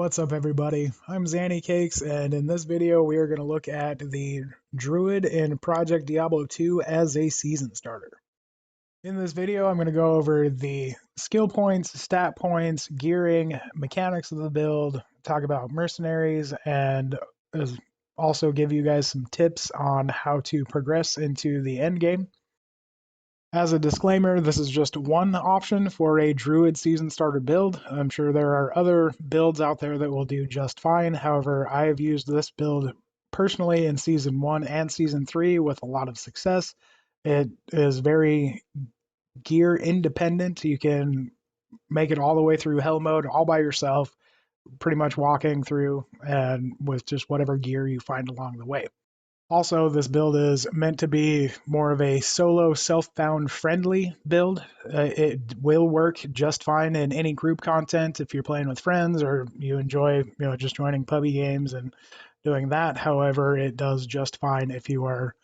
What's up everybody? I'm Zanny Cakes, and in this video we are going to look at the Druid in Project Diablo 2 as a season starter. In this video I'm going to go over the skill points, stat points, gearing, mechanics of the build, talk about mercenaries, and also give you guys some tips on how to progress into the end game. As a disclaimer, this is just one option for a Druid season starter build. I'm sure there are other builds out there that will do just fine. However, I have used this build personally in Season 1 and Season 3 with a lot of success. It is very gear independent. You can make it all the way through Hell mode all by yourself, pretty much walking through and with just whatever gear you find along the way. Also, this build is meant to be more of a solo, self-found friendly build. It will work just fine in any group content if you're playing with friends or you enjoy, just joining pubby games and doing that. However, it does just fine if you are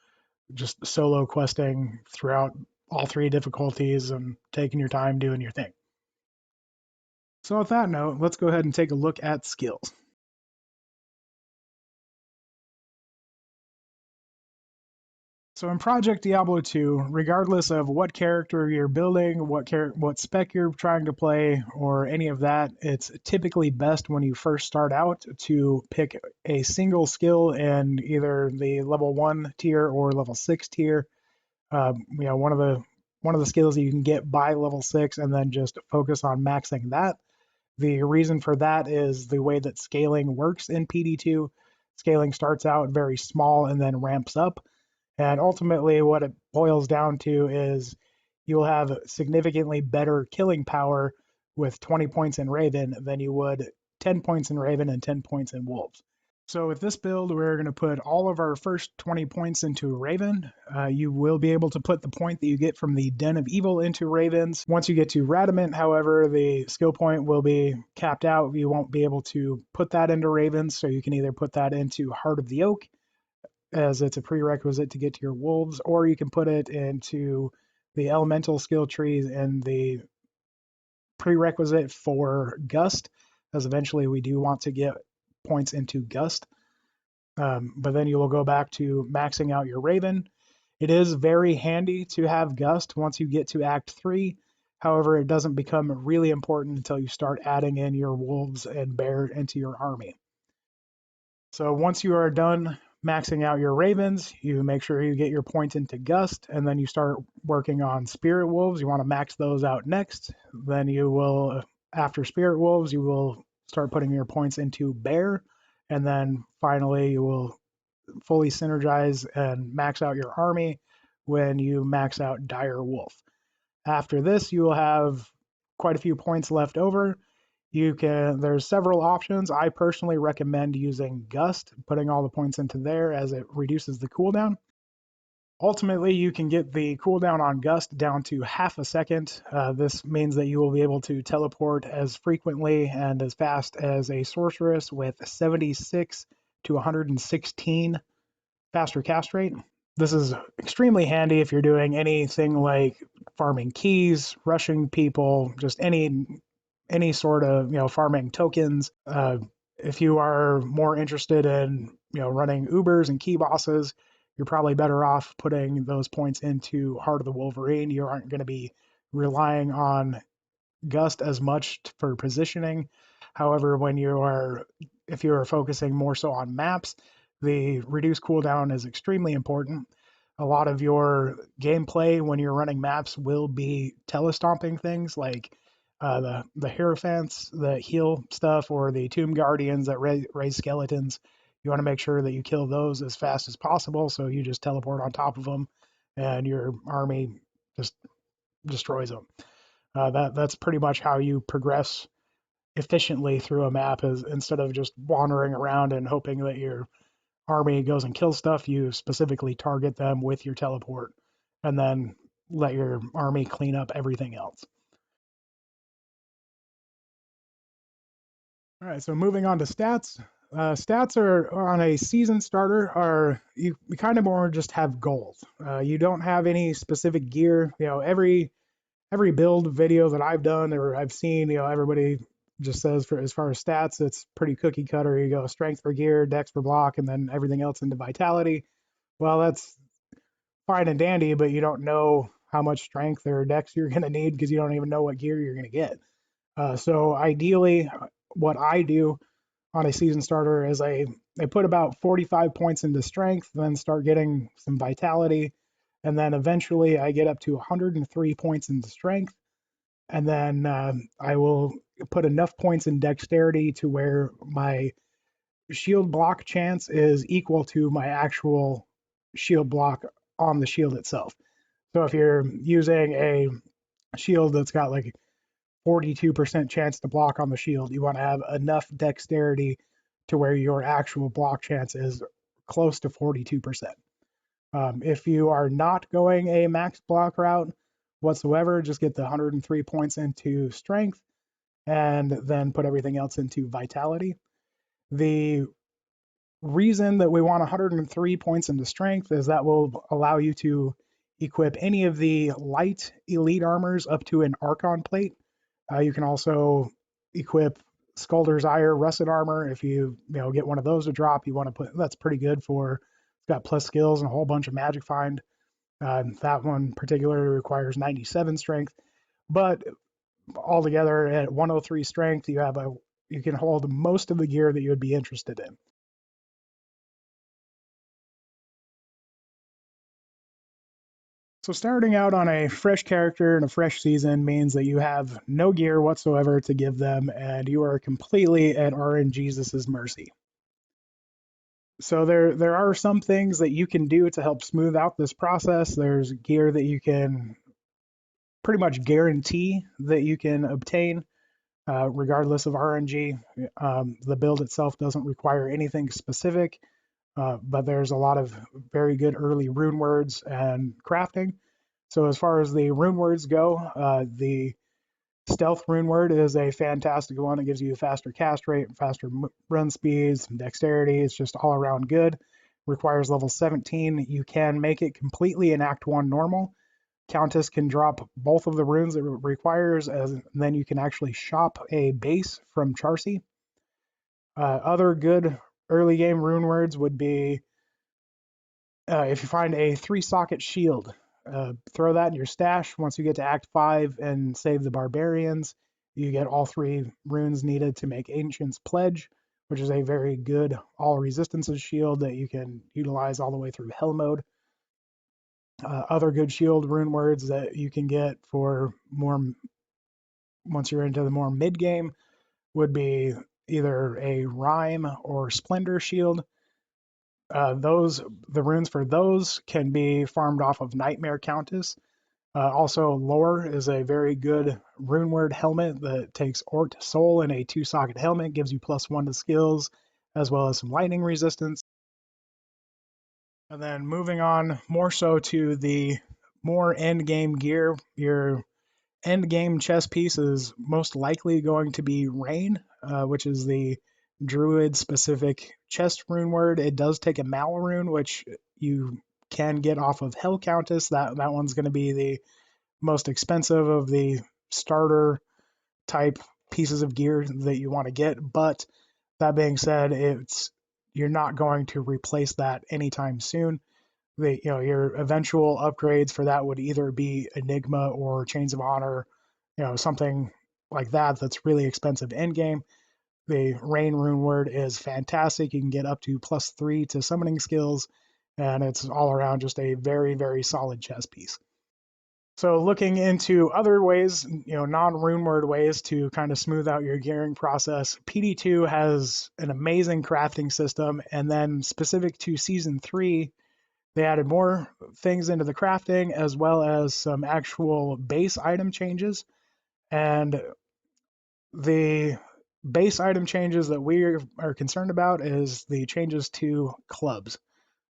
just solo questing throughout all three difficulties and taking your time doing your thing. So with that note, let's go ahead and take a look at skills. So in Project Diablo 2, regardless of what character you're building, what spec you're trying to play, or any of that, it's typically best when you first start out to pick a single skill in either the level 1 tier or level 6 tier. One of the skills that you can get by level 6, and then just focus on maxing that. The reason for that is the way that scaling works in PD2. Scaling starts out very small and then ramps up. And ultimately, what it boils down to is you'll have significantly better killing power with 20 points in Raven than you would 10 points in Raven and 10 points in Wolves. So with this build, we're going to put all of our first 20 points into Raven. You will be able to put the point that you get from the Den of Evil into Ravens. Once you get to Radamant, however, the skill point will be capped out. You won't be able to put that into Ravens, so you can either put that into Heart of the Oak, as it's a prerequisite to get to your wolves, or you can put it into the elemental skill trees and the prerequisite for gust, as eventually we do want to get points into gust. But then you will go back to maxing out your raven. It is very handy to have gust once you get to Act 3. However, it doesn't become really important until you start adding in your wolves and bear into your army. So once you are done maxing out your ravens, you make sure you get your points into gust, and then you start working on spirit wolves. You want to max those out next. Then you will, after spirit wolves, you will start putting your points into bear, and then finally you will fully synergize and max out your army when you max out dire wolf. After this, you will have quite a few points left over. There's several options. I personally recommend using Gust, putting all the points into there, as it reduces the cooldown. Ultimately, you can get the cooldown on Gust down to half a second. This means that you will be able to teleport as frequently and as fast as a sorceress with 76 to 116 faster cast rate. This is extremely handy if you're doing anything like farming keys, rushing people, just any sort of farming tokens. If you are more interested in running Ubers and key bosses, you're probably better off putting those points into Heart of the Wolverine. You aren't going to be relying on Gust as much for positioning. However, if you are focusing more so on maps, the reduced cooldown is extremely important. A lot of your gameplay when you're running maps will be telestomping things like the Hierophants, the heal stuff, or the Tomb Guardians that raise skeletons. You want to make sure that you kill those as fast as possible, so you just teleport on top of them and your army just destroys them. That's pretty much how you progress efficiently through a map, is instead of just wandering around and hoping that your army goes and kills stuff, you specifically target them with your teleport and then let your army clean up everything else. All right, so moving on to stats. Stats are on a season starter you kind of more just have goals. You don't have any specific gear. Every build video that I've done or I've seen, everybody just says for as far as stats, it's pretty cookie cutter. You go strength for gear, dex for block, and then everything else into vitality. Well, that's fine and dandy, but you don't know how much strength or dex you're going to need because you don't even know what gear you're going to get. So ideally, what I do on a season starter is I put about 45 points into strength, then start getting some vitality, and then eventually I get up to 103 points into strength, and then I will put enough points in dexterity to where my shield block chance is equal to my actual shield block on the shield itself. So if you're using a shield that's got like 42% chance to block on the shield, you want to have enough dexterity to where your actual block chance is close to 42%. If you are not going a max block route whatsoever, just get the 103 points into strength and then put everything else into vitality. The reason that we want 103 points into strength is that will allow you to equip any of the light elite armors up to an Archon plate. You can also equip Skulder's Ire russet armor. If you get one of those to drop, you want to put that's pretty good for. It's got plus skills and a whole bunch of magic find. That one particularly requires 97 strength, but altogether at 103 strength, you can hold most of the gear that you would be interested in. So starting out on a fresh character and a fresh season means that you have no gear whatsoever to give them, and you are completely at RNGesus's mercy. So there are some things that you can do to help smooth out this process. There's gear that you can pretty much guarantee that you can obtain, regardless of RNG. The build itself doesn't require anything specific, but there's a lot of very good early rune words and crafting. So as far as the rune words go, the stealth rune word is a fantastic one. It gives you a faster cast rate, faster run speeds, dexterity. It's just all around good. Requires level 17. You can make it completely in Act 1 normal. Countess can drop both of the runes it requires, and then you can actually shop a base from Charcy. Other good early game rune words would be if you find a 3-socket shield, throw that in your stash. Once you get to Act 5 and save the barbarians, you get all 3 runes needed to make Ancient's Pledge, which is a very good all resistances shield that you can utilize all the way through Hell mode. Other good shield rune words that you can get for more once you're into the more mid game would be either a Rhyme or Splendor shield. The runes for those can be farmed off of Nightmare Countess. Also, Lore is a very good rune word helmet that takes Ort Soul in a 2-socket helmet, gives you +1 to skills, as well as some lightning resistance. And then moving on more so to the more end game gear, your end game chess piece is most likely going to be Rain, which is the Druid specific chest rune word. It does take a Mal rune, which you can get off of Hell Countess. That one's going to be the most expensive of the starter type pieces of gear that you want to get. But that being said, you're not going to replace that anytime soon. Your eventual upgrades for that would either be Enigma or Chains of Honor, something like that that's really expensive end game. The Rain rune word is fantastic. You can get up to +3 to summoning skills, and it's all around just a very, very solid chess piece. So looking into other ways, non-rune word ways to kind of smooth out your gearing process, PD2 has an amazing crafting system, and then specific to Season 3, they added more things into the crafting as well as some actual base item changes. And the base item changes that we are concerned about is the changes to clubs.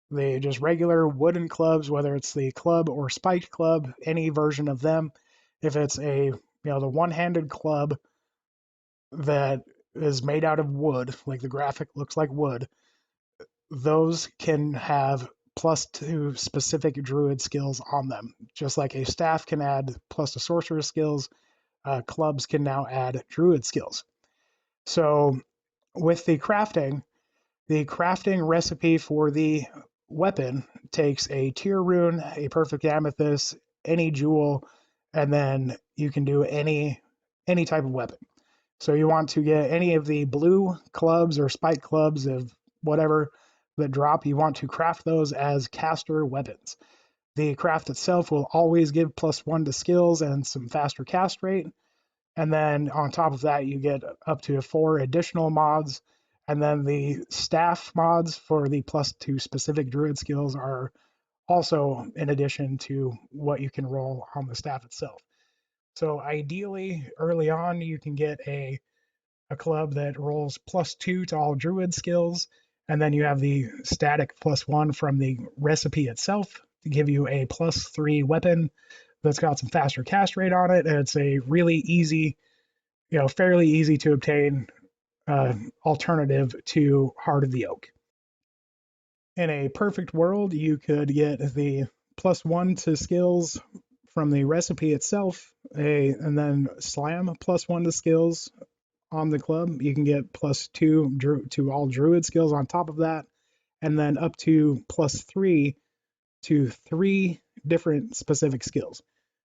The just regular wooden clubs, whether it's the club or spiked club, any version of them. If it's the one-handed club that is made out of wood, like the graphic looks like wood, those can have +2 specific druid skills on them. Just like a staff can add +2 sorcerer skills, clubs can now add druid skills. So with the crafting recipe for the weapon takes a tier rune, a perfect amethyst, any jewel, and then you can do any type of weapon. So you want to get any of the blue clubs or spike clubs of whatever that drop, you want to craft those as caster weapons. The craft itself will always give +1 to skills and some faster cast rate. And then on top of that, you get up to 4 additional mods. And then the staff mods for the +2 specific druid skills are also in addition to what you can roll on the staff itself. So ideally, early on, you can get a club that rolls +2 to all druid skills. And then you have the static +1 from the recipe itself to give you a +3 weapon that's got some faster cast rate on it. And it's a really easy, fairly easy to obtain alternative to Heart of the Oak. In a perfect world, you could get the +1 to skills from the recipe itself, and then slam +1 to skills on the club. You can get +2 to all druid skills on top of that, and then up to +3 to 3 different specific skills.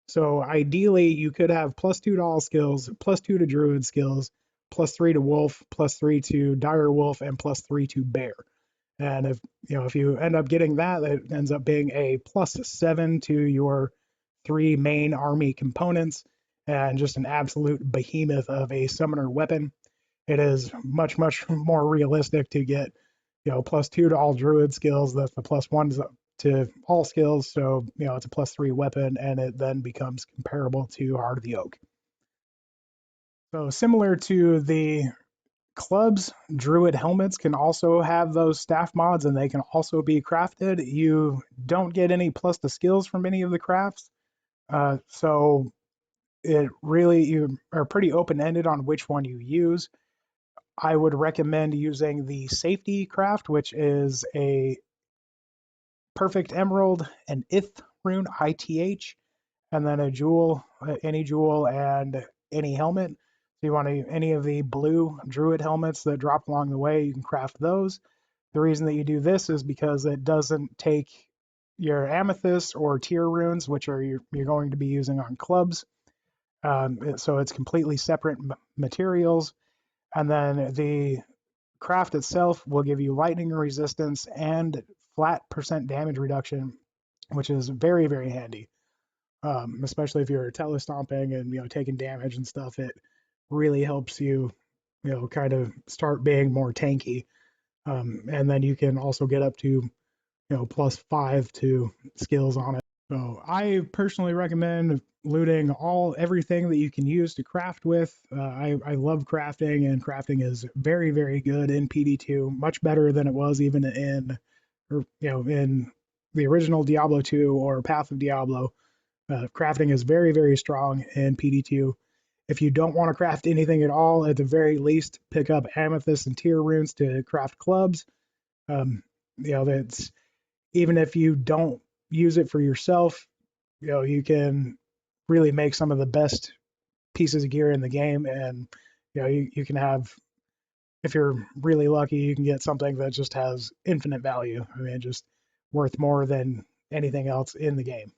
So ideally, you could have +2 to all skills, +2 to druid skills, +3 to wolf, +3 to dire wolf, and +3 to bear. And if you end up getting that, it ends up being a +7 to your 3 main army components, and just an absolute behemoth of a summoner weapon. It is much more realistic to get +2 to all druid skills. That's the +1 to all skills. So it's a +3 weapon, and it then becomes comparable to Heart of the Oak. So similar to the clubs, druid helmets can also have those staff mods, and they can also be crafted. You don't get any plus to skills from any of the crafts, so it really, you are pretty open-ended on which one you use. I would recommend using the safety craft, which is a perfect emerald, an ith rune, ITH, and then a jewel, any jewel, and any helmet. So you want any of the blue druid helmets that drop along the way, you can craft those. The reason that you do this is because it doesn't take your amethyst or tier runes, which are you're going to be using on clubs. So it's completely separate materials. And then the craft itself will give you lightning resistance and flat percent damage reduction, which is very handy. Especially if you're telestomping and taking damage and stuff. It really helps you, kind of start being more tanky. And then you can also get up to +5 to skills on it. So I personally recommend looting everything that you can use to craft with. I love crafting, and crafting is very good in PD2, much better than it was even in the original Diablo 2 or Path of Diablo. Crafting is very strong in PD2. If you don't want to craft anything at all, at the very least, pick up amethyst and tier runes to craft clubs. That's even if you don't use it for yourself, you can really make some of the best pieces of gear in the game, and you can have, if you're really lucky, you can get something that just has infinite value. I mean, just worth more than anything else in the game.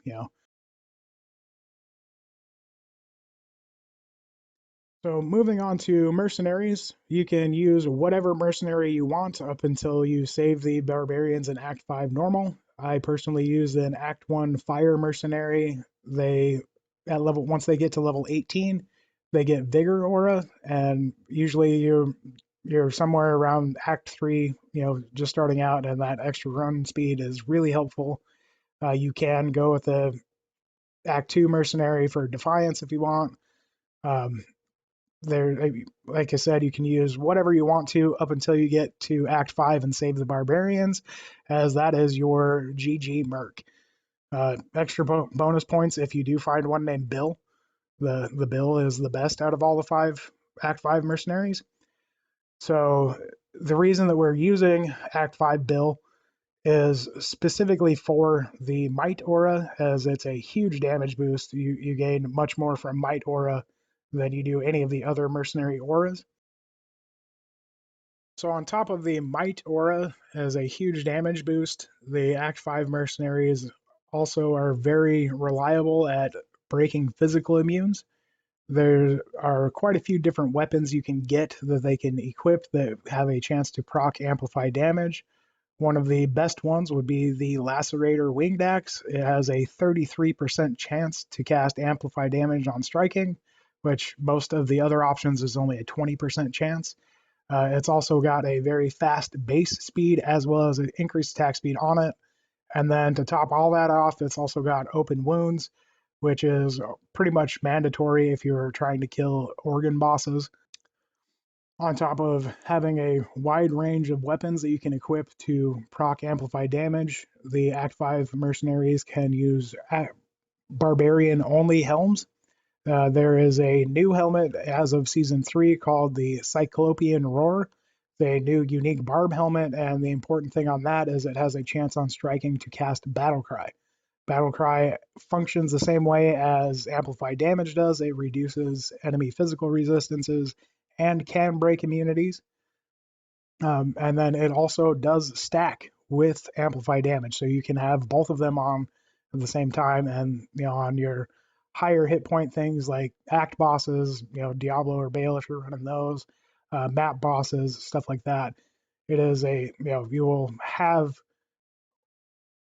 So moving on to mercenaries, you can use whatever mercenary you want up until you save the barbarians in Act 5 normal. I personally use an Act 1 fire mercenary. They once they get to level 18, they get vigor aura, and usually you're somewhere around Act 3, just starting out, and that extra run speed is really helpful. You can go with the Act 2 mercenary for defiance if you want. Um, there, like I said, you can use whatever you want to up until you get to Act 5 and save the barbarians, as that is your GG Merc. Extra bonus points if you do find one named Bill. The Bill is the best out of all the Act 5 mercenaries. So the reason that we're using Act 5 Bill is specifically for the Might Aura, as it's a huge damage boost. You gain much more from Might Aura than you do any of the other mercenary auras. So on top of the Might aura as a huge damage boost, the Act 5 mercenaries also are very reliable at breaking physical immunes. There are quite a few different weapons you can get that they can equip that have a chance to proc amplify damage. One of the best ones would be the Lacerator Winged Axe. It has a 33% chance to cast amplify damage on striking, which most of the other options is only a 20% chance. It's also got a very fast base speed as well as an increased attack speed on it. And then to top all that off, it's also got open wounds, which is pretty much mandatory if you're trying to kill organ bosses. On top of having a wide range of weapons that you can equip to proc amplify damage, the Act 5 mercenaries can use barbarian only helms. There is a new helmet as of season 3 called the Cyclopean Roar. It's a new unique barb helmet, and the important thing on that is it has a chance on striking to cast Battle Cry. Battle Cry functions the same way as Amplify Damage does. It reduces enemy physical resistances and can break immunities. And then it also does stack with Amplify Damage, so you can have both of them on at the same time. And on your higher hit point things like Act bosses, Diablo or Baal if you're running those, map bosses, stuff like that. It is you will have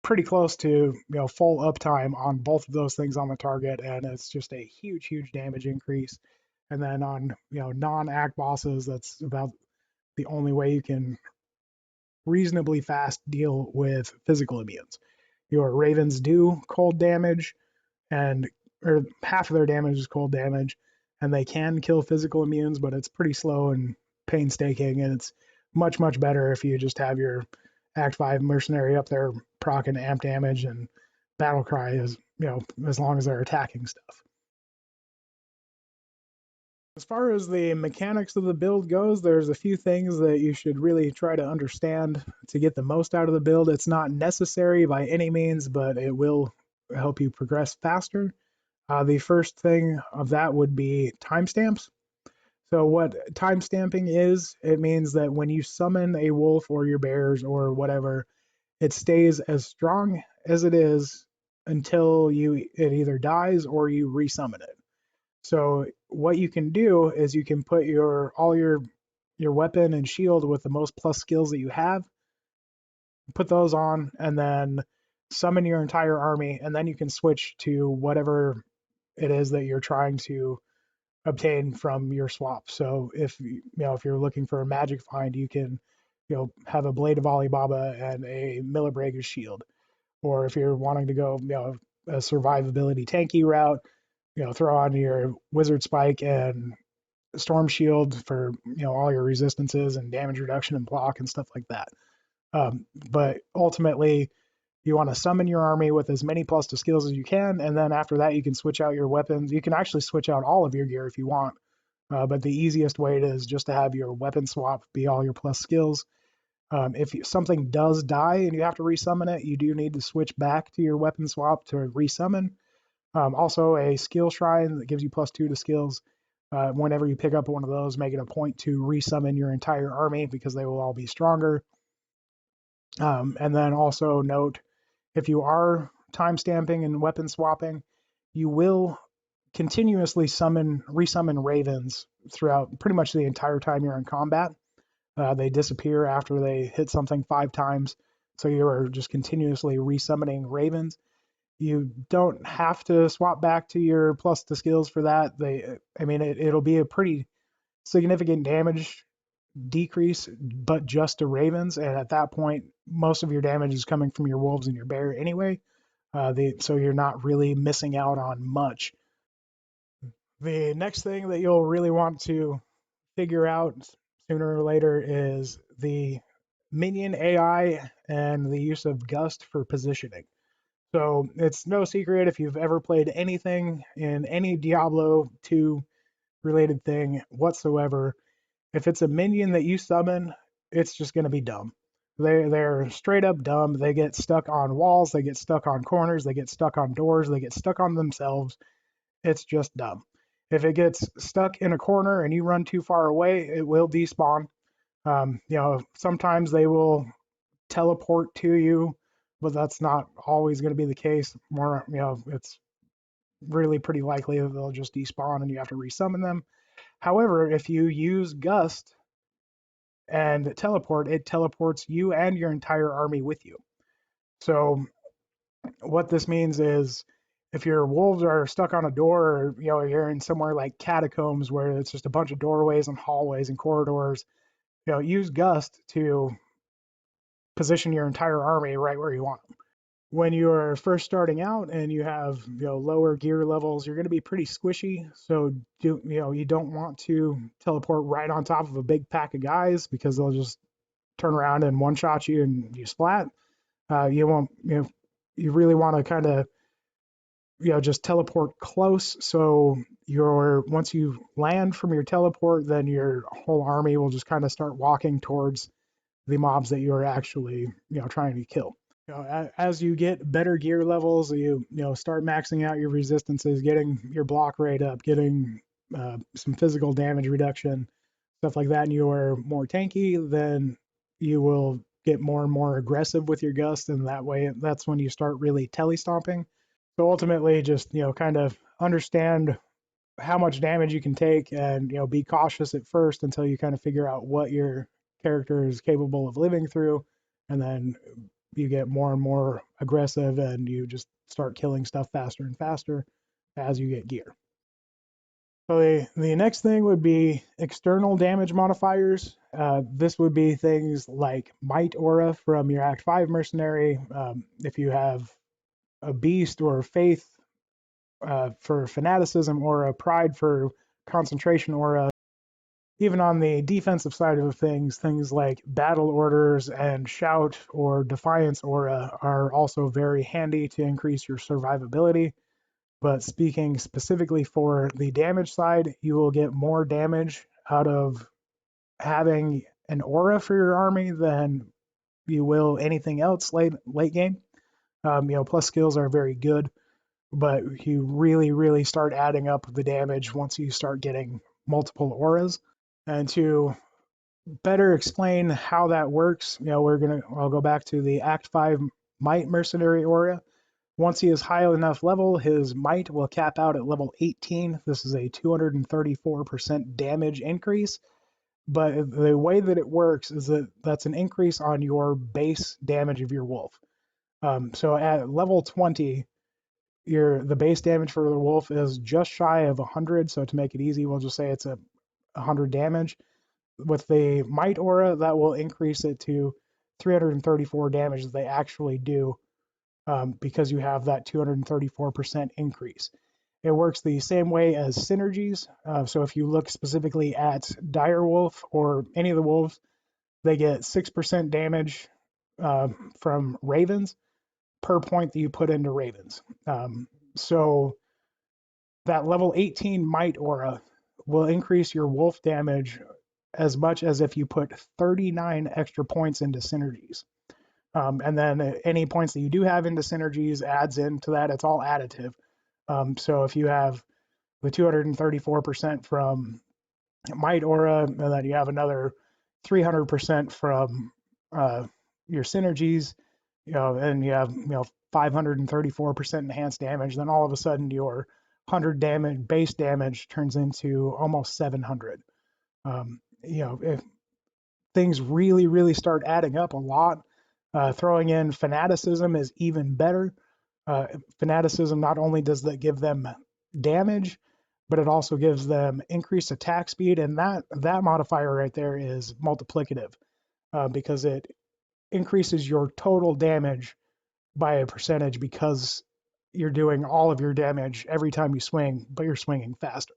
pretty close to full uptime on both of those things on the target, and it's just a huge damage increase. And then on non-act bosses, that's about the only way you can reasonably fast deal with physical immunes. Your ravens do cold damage, and or half of their damage is cold damage, and they can kill physical immunes, but it's pretty slow and painstaking, and it's much better if you just have your Act 5 mercenary up there proccing amp damage, and battle cry is as long as they're attacking stuff. As far as the mechanics of the build goes, there's a few things that you should really try to understand to get the most out of the build. It's not necessary by any means, but it will help you progress faster. The first thing of that would be timestamps. So what timestamping is, it means that when you summon a wolf or your bears or whatever, it stays as strong as it is until it either dies or you resummon it. So what you can do is you can put all your weapon and shield with the most plus skills that you have, put those on, and then summon your entire army, and then you can switch to whatever it is that you're trying to obtain from your swap. So if you're looking for a magic find, you can have a Blade of Alibaba and a Millibrage's shield. Or if you're wanting to go a survivability tanky route, throw on your Wizard Spike and Storm Shield for all your resistances and damage reduction and block and stuff like that. But ultimately, you want to summon your army with as many plus to skills as you can, and then after that, you can switch out your weapons. You can actually switch out all of your gear if you want, but the easiest way is just to have your weapon swap be all your plus skills. If something does die and you have to resummon it, you do need to switch back to your weapon swap to resummon. Also, a skill shrine that gives you +2 to skills. Whenever you pick up one of those, make it a point to resummon your entire army because they will all be stronger. And then also note, if you are time stamping and weapon swapping, you will continuously resummon ravens throughout pretty much the entire time you're in combat. They disappear after they hit something 5 times, so you are just continuously resummoning ravens. You don't have to swap back to your plus the skills for that. It'll be a pretty significant damage decrease, but just to ravens. And at that point, most of your damage is coming from your wolves and your bear anyway. So you're not really missing out on much. The next thing that you'll really want to figure out sooner or later is the minion AI and the use of Gust for positioning. So it's no secret if you've ever played anything in any Diablo 2 related thing whatsoever, if it's a minion that you summon, it's just going to be dumb. They're straight up dumb. They get stuck on walls, they get stuck on corners, they get stuck on doors, they get stuck on themselves. It's just dumb. If it gets stuck in a corner and you run too far away, it will despawn. Sometimes they will teleport to you, but that's not always going to be the case. More, it's really pretty likely that they'll just despawn and you have to resummon them. However, if you use Gust and teleport, it teleports you and your entire army with you. So what this means is if your wolves are stuck on a door, or you're in somewhere like catacombs where it's just a bunch of doorways and hallways and corridors, use Gust to position your entire army right where you want them. When you're first starting out and you have lower gear levels, you're going to be pretty squishy. So you don't want to teleport right on top of a big pack of guys because they'll just turn around and one shot you and you splat. You won't you really want to kind of just teleport close. So your once you land from your teleport, then your whole army will just kind of start walking towards the mobs that you're actually trying to kill. As you get better gear levels, you start maxing out your resistances, getting your block rate up, getting some physical damage reduction, stuff like that, and you are more tanky, then you will get more and more aggressive with your gust, and that way, that's when you start really telly stomping. So ultimately, just kind of understand how much damage you can take, and be cautious at first until you kind of figure out what your character is capable of living through, and then you get more and more aggressive and you just start killing stuff faster and faster as you get gear. So the next thing would be external damage modifiers. This would be things like Might Aura from your Act 5 mercenary. If you have a Beast or Faith for Fanaticism, or a Pride for Concentration Aura. Even on the defensive side of things, things like Battle Orders and Shout or Defiance Aura are also very handy to increase your survivability. But speaking specifically for the damage side, you will get more damage out of having an aura for your army than you will anything else late game. Plus skills are very good, but you really start adding up the damage once you start getting multiple auras. And to better explain how that works, I'll go back to the Act 5 Might Mercenary aura. Once he is high enough level, his might will cap out at level 18. This is a 234% damage increase. But the way that it works is that that's an increase on your base damage of your wolf. So at level 20, the base damage for the wolf is just shy of 100. So to make it easy, we'll just say it's a 100 damage. With the might aura, that will increase it to 334 damage that they actually do, because you have that 234% increase. It works the same way as synergies. So if you look specifically at Direwolf or any of the wolves, they get 6% damage from ravens per point that you put into ravens. So that level 18 might aura will increase your wolf damage as much as if you put 39 extra points into synergies. And then any points that you do have into synergies adds into that. It's all additive. So if you have the 234% from Might Aura, and then you have another 300% from your synergies, and you have 534% enhanced damage, then all of a sudden your 100 damage base damage turns into almost 700. If things really start adding up a lot, throwing in fanaticism is even better. Fanaticism not only does that give them damage, but it also gives them increased attack speed, and that modifier right there is multiplicative, because it increases your total damage by a percentage because you're doing all of your damage every time you swing, but you're swinging faster.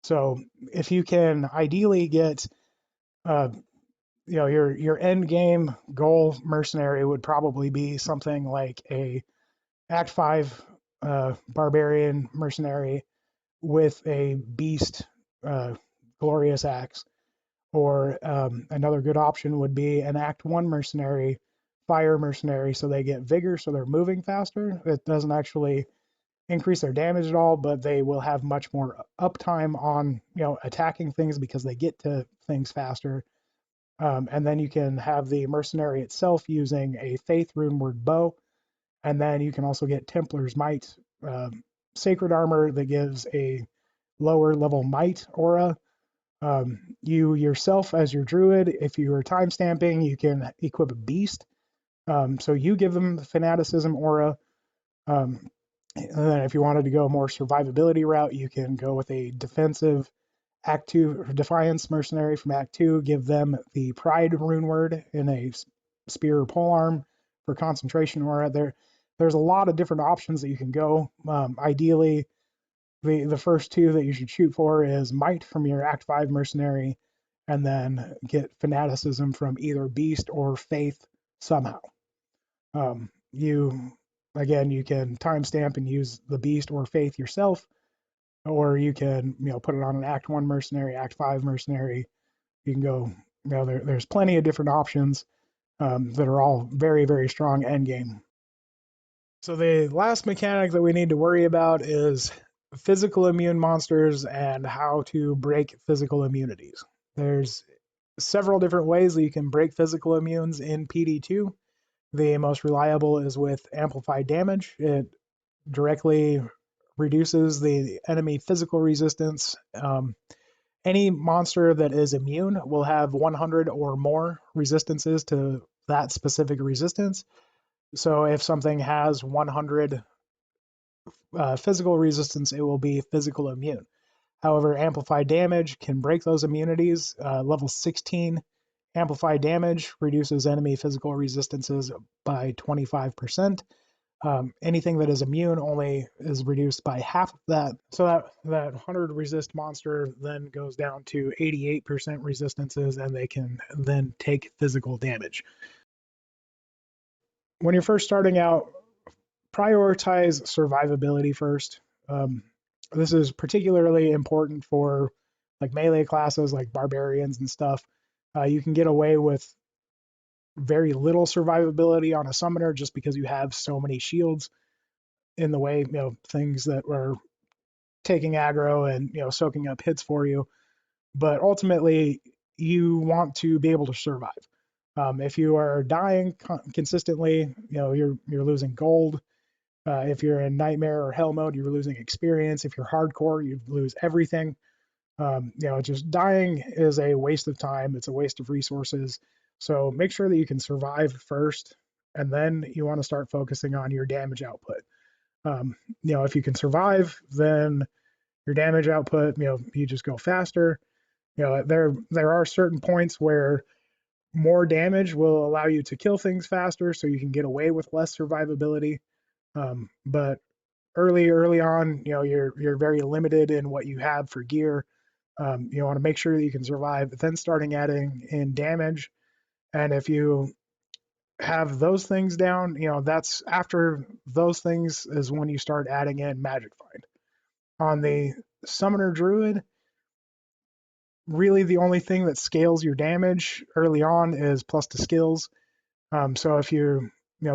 So if you can ideally get your end game goal mercenary would probably be something like a Act 5 barbarian mercenary with a beast glorious axe, or another good option would be an Act 1 mercenary fire mercenary, so they get vigor, so they're moving faster. It doesn't actually increase their damage at all, but they will have much more uptime on attacking things because they get to things faster. And then you can have the mercenary itself using a faith runeward bow. And then you can also get Templar's Might, sacred armor that gives a lower level might aura. You yourself, as your druid, if you are time stamping, you can equip a beast. So you give them the fanaticism aura. Um, and then if you wanted to go a more survivability route, you can go with a defensive Act 2 Defiance mercenary from Act 2, give them the Pride rune word in a spear or polearm for concentration aura. There's a lot of different options that you can go. Ideally, the first two that you should shoot for is Might from your Act 5 mercenary, and then get Fanaticism from either Beast or Faith somehow. You again, you can timestamp and use the Beast or Faith yourself, or you can put it on an Act 1 mercenary, Act 5 mercenary. You can go, there's plenty of different options that are all very, very strong endgame. So the last mechanic that we need to worry about is physical immune monsters and how to break physical immunities. There's several different ways that you can break physical immunes in PD2. The most reliable is with amplified damage. It directly reduces the enemy physical resistance. Any monster that is immune will have 100 or more resistances to that specific resistance. So if something has 100 physical resistance, it will be physical immune. However, amplified damage can break those immunities. Level 16 amplified damage reduces enemy physical resistances by 25%. Anything that is immune only is reduced by half of that. So that 100 resist monster then goes down to 88% resistances, and they can then take physical damage. When you're first starting out, prioritize survivability first. Um, this is particularly important for like melee classes like barbarians and stuff. You can get away with very little survivability on a summoner just because you have so many shields in the way, things that are taking aggro and soaking up hits for you. But ultimately, you want to be able to survive. If you are dying consistently, you're losing gold. If you're in nightmare or hell mode, you're losing experience. If you're hardcore, you lose everything. Just dying is a waste of time. It's a waste of resources. So make sure that you can survive first, and then you want to start focusing on your damage output. If you can survive, then your damage output, you just go faster. There are certain points where more damage will allow you to kill things faster, so you can get away with less survivability. But early on, you're very limited in what you have for gear. You want to make sure that you can survive, but then starting adding in damage. And if you have those things down, that's after those things is when you start adding in Magic Find. On the Summoner Druid, really the only thing that scales your damage early on is plus to skills. So if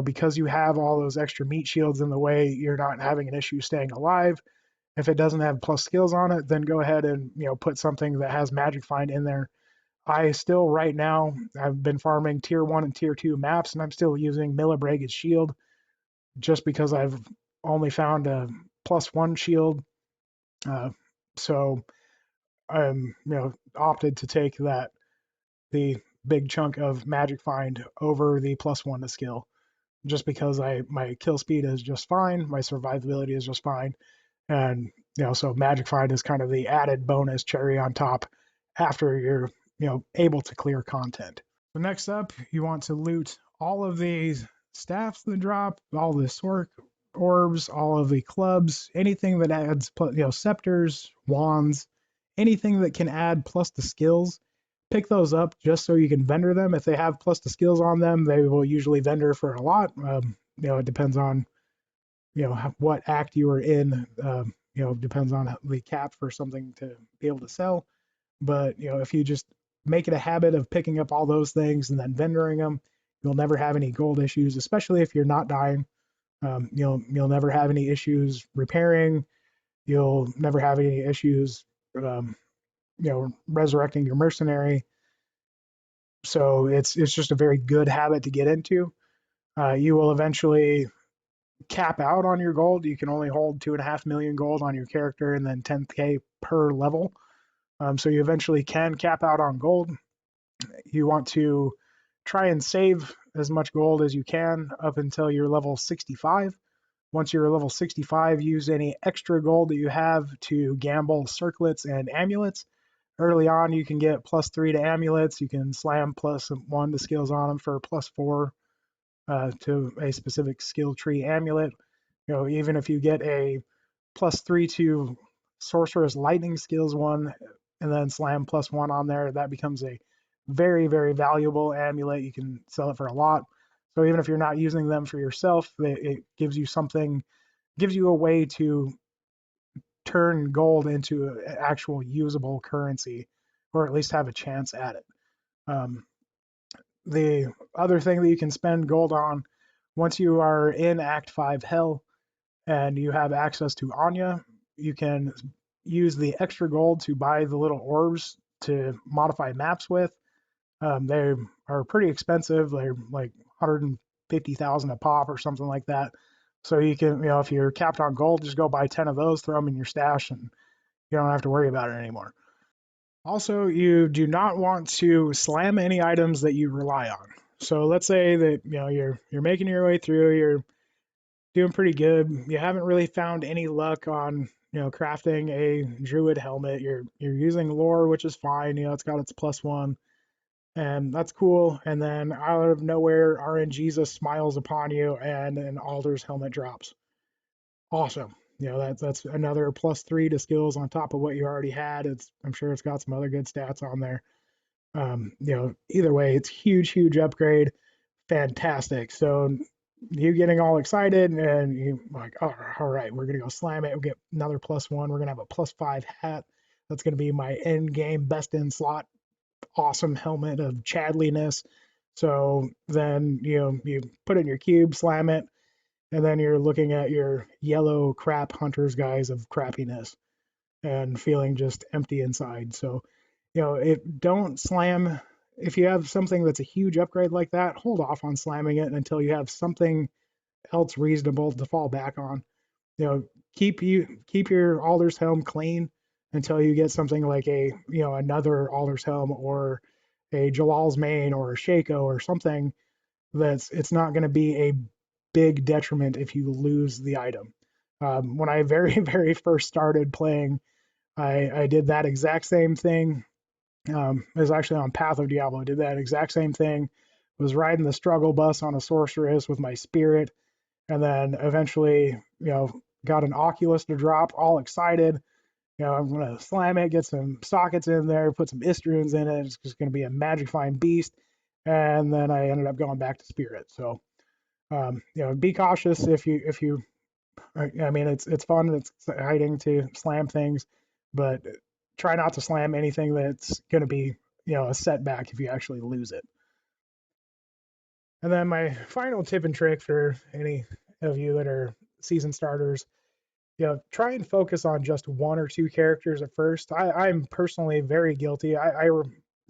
because you have all those extra meat shields in the way, you're not having an issue staying alive. If it doesn't have plus skills on it, then go ahead and put something that has Magic Find in there. I still right now I've been farming tier 1 and tier 2 maps, and I'm still using Millibrega's shield just because I've only found a +1 shield. So I'm opted to take the big chunk of Magic Find over the +1 to skill, just because my kill speed is just fine, my survivability is just fine, and so Magic Find is kind of the added bonus cherry on top after you're able to clear content. So next up, you want to loot all of these staffs that drop, all the Sork orbs, all of the clubs, anything that adds scepters, wands, anything that can add plus the skills. Pick those up just so you can vendor them. If they have plus the skills on them, they will usually vendor for a lot. It depends on what act you are in. Depends on the cap for something to be able to sell. But if you just make it a habit of picking up all those things and then vendoring them, you'll never have any gold issues, especially if you're not dying. You'll never have any issues repairing. You'll never have any issues, resurrecting your mercenary. So it's just a very good habit to get into. You will eventually cap out on your gold. You can only hold 2.5 million gold on your character and then 10k per level. So you eventually can cap out on gold. You want to try and save as much gold as you can up until you're level 65. Once you're level 65, use any extra gold that you have to gamble circlets and amulets. Early on, you can get +3 to amulets. You can slam +1 to skills on them for +4 to a specific skill tree amulet. Even if you get a +3 to sorceress lightning skills one and then slam +1 on there, that becomes a very, very valuable amulet. You can sell it for a lot. So even if you're not using them for yourself, it gives you something, gives you a way to turn gold into actual usable currency, or at least have a chance at it. Um, the other thing that you can spend gold on once you are in Act 5 Hell and you have access to Anya, you can use the extra gold to buy the little orbs to modify maps with. They are pretty expensive. They're like 150,000 a pop or something like that. So you can, if you're capped on gold, just go buy 10 of those, throw them in your stash, and you don't have to worry about it anymore. Also, you do not want to slam any items that you rely on. So let's say that you're making your way through, you're doing pretty good. You haven't really found any luck on crafting a druid helmet. You're using lore, which is fine. It's got its +1, and that's cool. And then out of nowhere, RNGesus smiles upon you, and an alder's helmet drops. Awesome. That's another +3 to skills on top of what you already had. I'm sure it's got some other good stats on there. Either way, it's huge, huge upgrade. Fantastic. So you getting all excited and you like, oh, all right, we're gonna go slam it. We'll get another +1. We're gonna have a +5 hat. That's gonna be my end game best in slot awesome helmet of Chadliness. So then you put it in your cube, slam it, and then you're looking at your yellow crap hunter's guise of crappiness and feeling just empty inside. So it don't slam. If you have something that's a huge upgrade like that, hold off on slamming it until you have something else reasonable to fall back on. you know keep your Alder's Helm clean until you get something like a another Alder's Helm or a Jalal's Mane or a Shaco or something that's it's not going to be a big detriment if you lose the item. When I very very first started playing, I did that exact same thing. It was actually on Path of Diablo. I did that exact same thing. Was riding the struggle bus on a sorceress with my spirit, and then eventually, got an Oculus to drop. All excited. I'm gonna slam it, get some sockets in there, put some Istrunes in it. It's just gonna be a magifying beast. And then I ended up going back to spirit. So, be cautious if you. I mean, it's fun. It's exciting to slam things, but try not to slam anything that's going to be a setback if you actually lose it. And then my final tip and trick for any of you that are season starters, try and focus on just one or two characters at first. I'm personally very guilty. I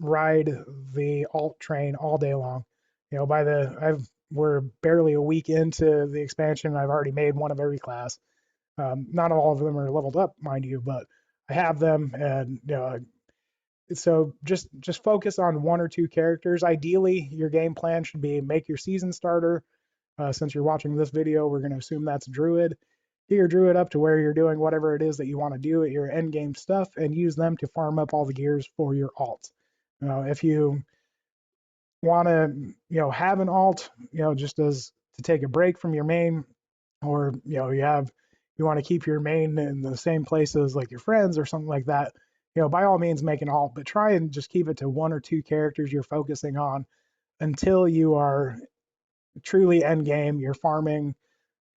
ride the alt train all day long. By the we're barely a week into the expansion. I've already made one of every class. Not all of them are leveled up, mind you, but I have them, and so just focus on one or two characters. Ideally, your game plan should be make your season starter. Since you're watching this video, we're going to assume that's Druid. Get your Druid up to where you're doing whatever it is that you want to do at your end game stuff, and use them to farm up all the gears for your alt. If you want to, have an alt, just as to take a break from your main, or you want to keep your main in the same places like your friends or something like that, by all means make an alt, but try and just keep it to one or two characters you're focusing on until you are truly end game. You're farming,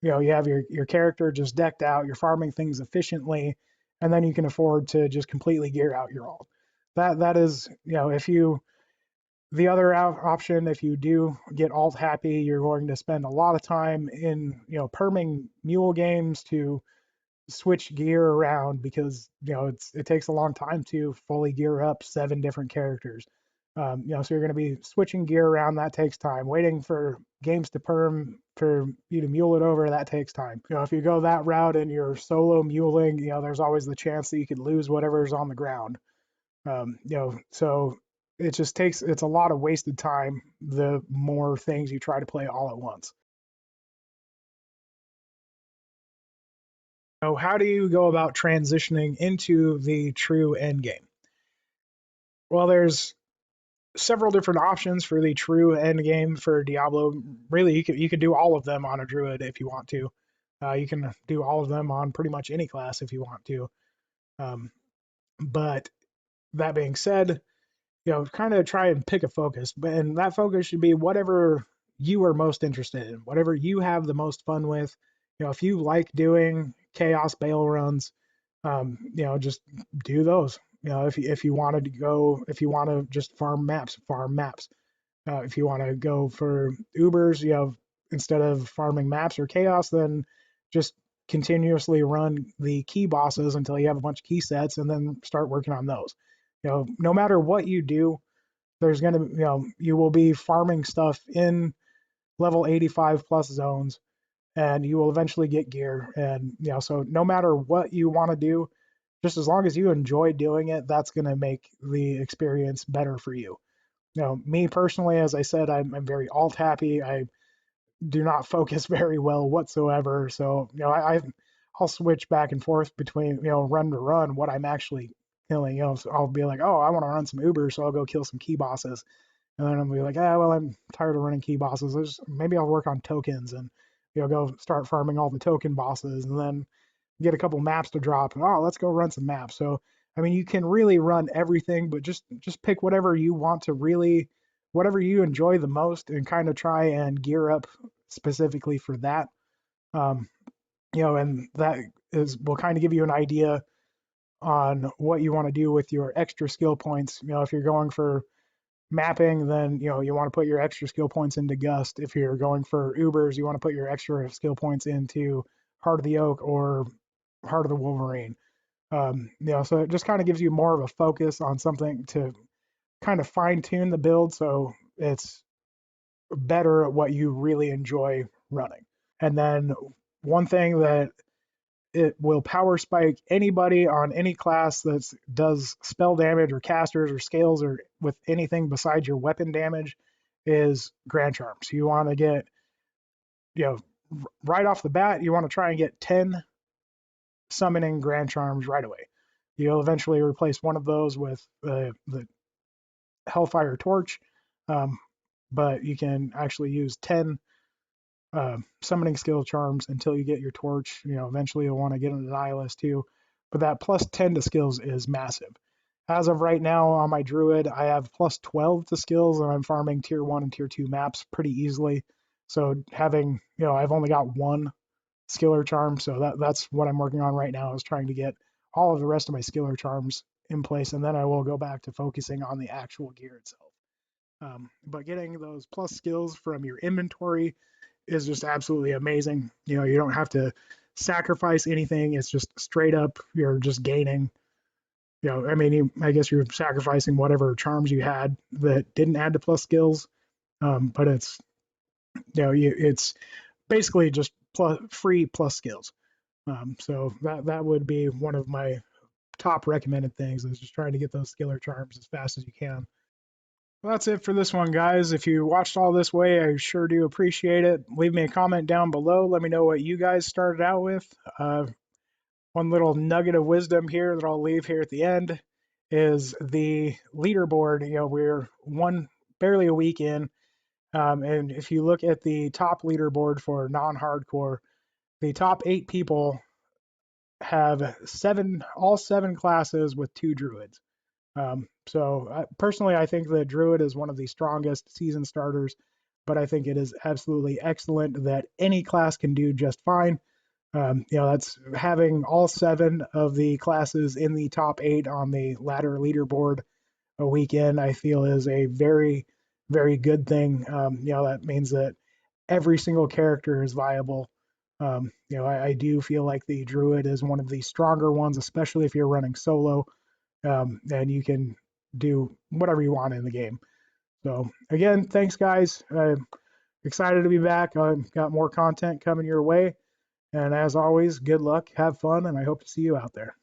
you have your character just decked out, you're farming things efficiently, and then you can afford to just completely gear out your alt. That is, if you the other option, if you do get alt happy, you're going to spend a lot of time in perming mule games to switch gear around, because it takes a long time to fully gear up 7 different characters. So you're going to be switching gear around. That takes time. Waiting for games to perm for you to mule it over. That takes time. If you go that route and you're solo muling, there's always the chance that you could lose whatever's on the ground. So it just takes, it's a lot of wasted time the more things you try to play all at once. So how do you go about transitioning into the true end game? Well, there's several different options for the true end game for Diablo. Really, you could do all of them on a druid if you want to. You can do all of them on pretty much any class if you want to. Um, but that being said, kind of try and pick a focus, and that focus should be whatever you are most interested in, whatever you have the most fun with. If you like doing chaos bail runs, just do those. If you wanted to go, if you want to just farm maps, farm maps. If you want to go for Ubers, instead of farming maps or chaos, then just continuously run the key bosses until you have a bunch of key sets and then start working on those. No matter what you do, there's going to, you will be farming stuff in level 85 plus zones, and you will eventually get gear. And, so no matter what you want to do, just as long as you enjoy doing it, that's going to make the experience better for you. Me personally, as I said, I'm very alt happy. I do not focus very well whatsoever. So, I'll switch back and forth between, run to run, what I'm actually killing. So I'll be like, oh, I want to run some Uber, so I'll go kill some key bosses. And then I'll be like, well, I'm tired of running key bosses. Maybe I'll work on tokens and, go start farming all the token bosses and then get a couple maps to drop. Oh, let's go run some maps. So, I mean, you can really run everything, but just pick whatever you want to really, whatever you enjoy the most, and kind of try and gear up specifically for that. Um, and that will kind of give you an idea on what you want to do with your extra skill points. If you're going for mapping, then you want to put your extra skill points into Gust. If you're going for Ubers, you want to put your extra skill points into Heart of the Oak or Heart of the Wolverine. So it just kind of gives you more of a focus on something to kind of fine tune the build so it's better at what you really enjoy running. And then one thing that it will power spike anybody on any class that does spell damage or casters or scales or with anything besides your weapon damage is Grand Charms. You want to get, you know, right off the bat, you want to try and get 10 summoning Grand Charms right away. You'll eventually replace one of those with the Hellfire Torch, um, but you can actually use 10 summoning skill charms until you get your torch. Eventually you'll want to get an Annihilus too, but that plus 10 to skills is massive. As of right now on my Druid, I have plus 12 to skills, and I'm farming tier 1 and tier 2 maps pretty easily. So having, I've only got one skiller charm, so that's what I'm working on right now, is trying to get all of the rest of my skiller charms in place, and then I will go back to focusing on the actual gear itself. But getting those plus skills from your inventory is just absolutely amazing. You don't have to sacrifice anything. It's just straight up, you're just gaining. I mean, I guess you're sacrificing whatever charms you had that didn't add to plus skills. But it's, it's basically just free plus skills. So that would be one of my top recommended things, is just trying to get those skiller charms as fast as you can. Well, that's it for this one, guys. If you watched all this way, I sure do appreciate it. Leave me a comment down below. Let me know what you guys started out with. One little nugget of wisdom here that I'll leave here at the end is the leaderboard. We're barely a week in, and if you look at the top leaderboard for non-hardcore, the top 8 people have all seven classes with 2 druids. So personally, I think the Druid is one of the strongest season starters, but I think it is absolutely excellent that any class can do just fine. That's having all 7 of the classes in the top 8 on the ladder leaderboard a weekend, I feel is a very, very good thing. That means that every single character is viable. I do feel like the Druid is one of the stronger ones, especially if you're running solo. And you can do whatever you want in the game. So again, thanks guys. I'm excited to be back. I've got more content coming your way. And as always, good luck, have fun, and I hope to see you out there.